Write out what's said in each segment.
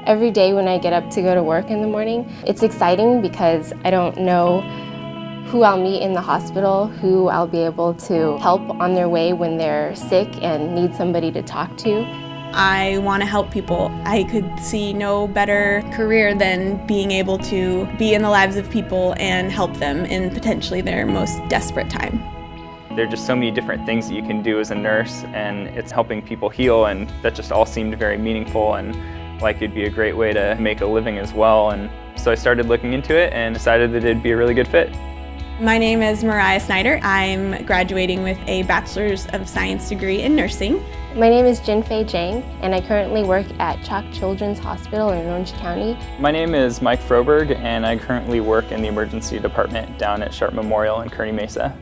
Every day when I get up to go to work in the morning, it's exciting because I don't know who I'll meet in the hospital, who I'll be able to help on their way when they're sick and need somebody to talk to. I want to help people. I could see no better career than being able to be in the lives of people and help them in potentially their most desperate time. There are just so many different things that you can do as a nurse, and it's helping people heal, and that just all seemed very meaningful and like it'd be a great way to make a living as well. And so I started looking into it and decided that it'd be a really good fit. My name is Mariah Snyder. I'm graduating with a Bachelor's of Science degree in nursing. My name is Jinfei Zhang, and I currently work at Chalk Children's Hospital in Orange County. My name is Mike Froberg, and I currently work in the emergency department down at Sharp Memorial in Kearney Mesa.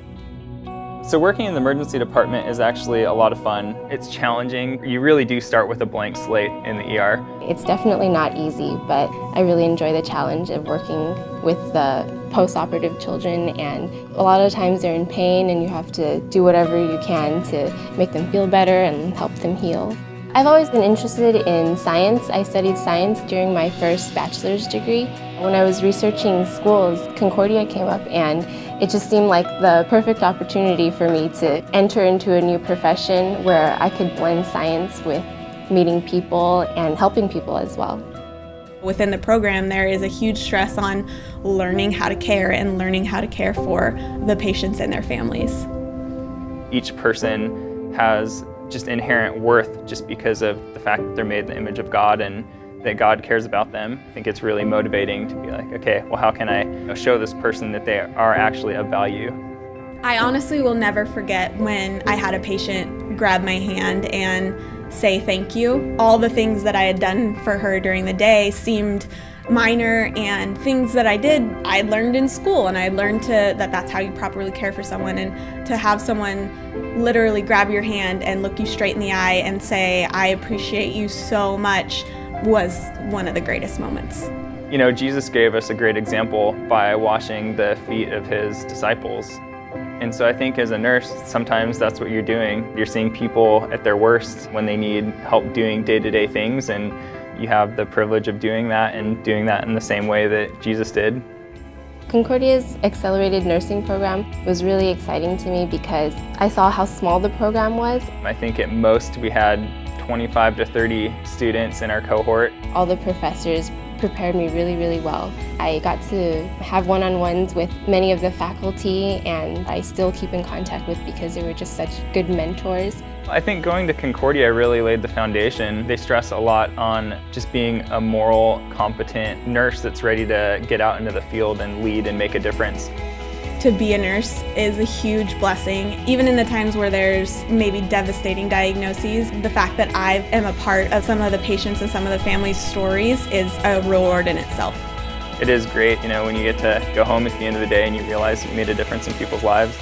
So working in the emergency department is actually a lot of fun. It's challenging. You really do start with a blank slate in the ER. It's definitely not easy, but I really enjoy the challenge of working with the post-operative children, and a lot of times they're in pain and you have to do whatever you can to make them feel better and help them heal. I've always been interested in science. I studied science during my first bachelor's degree. When I was researching schools, Concordia came up, and it just seemed like the perfect opportunity for me to enter into a new profession where I could blend science with meeting people and helping people as well. Within the program, there is a huge stress on learning how to care and learning how to care for the patients and their families. Each person has just inherent worth just because of the fact that they're made in the image of God and that God cares about them. I think it's really motivating to be like, okay, well, how can I show this person that they are actually of value? I honestly will never forget when I had a patient grab my hand and say thank you. All the things that I had done for her during the day seemed minor, and things that I learned in school, and I learned that that's how you properly care for someone. And to have someone literally grab your hand and look you straight in the eye and say, I appreciate you so much, was one of the greatest moments. You know, Jesus gave us a great example by washing the feet of his disciples. And so I think as a nurse, sometimes that's what you're doing. You're seeing people at their worst when they need help doing day-to-day things, and you have the privilege of doing that and doing that in the same way that Jesus did. Concordia's accelerated nursing program was really exciting to me because I saw how small the program was. I think at most we had 25 to 30 students in our cohort. All the professors prepared me really, really well. I got to have one-on-ones with many of the faculty, and I still keep in contact with because they were just such good mentors. I think going to Concordia really laid the foundation. They stress a lot on just being a moral, competent nurse that's ready to get out into the field and lead and make a difference. To be a nurse is a huge blessing. Even in the times where there's maybe devastating diagnoses, the fact that I am a part of some of the patients and some of the families' stories is a reward in itself. It is great, when you get to go home at the end of the day and you realize you made a difference in people's lives.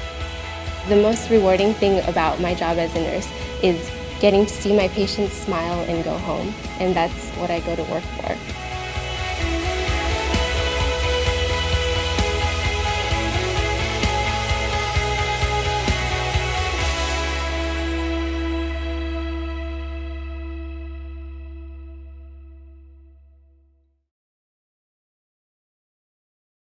The most rewarding thing about my job as a nurse is getting to see my patients smile and go home, and that's what I go to work for.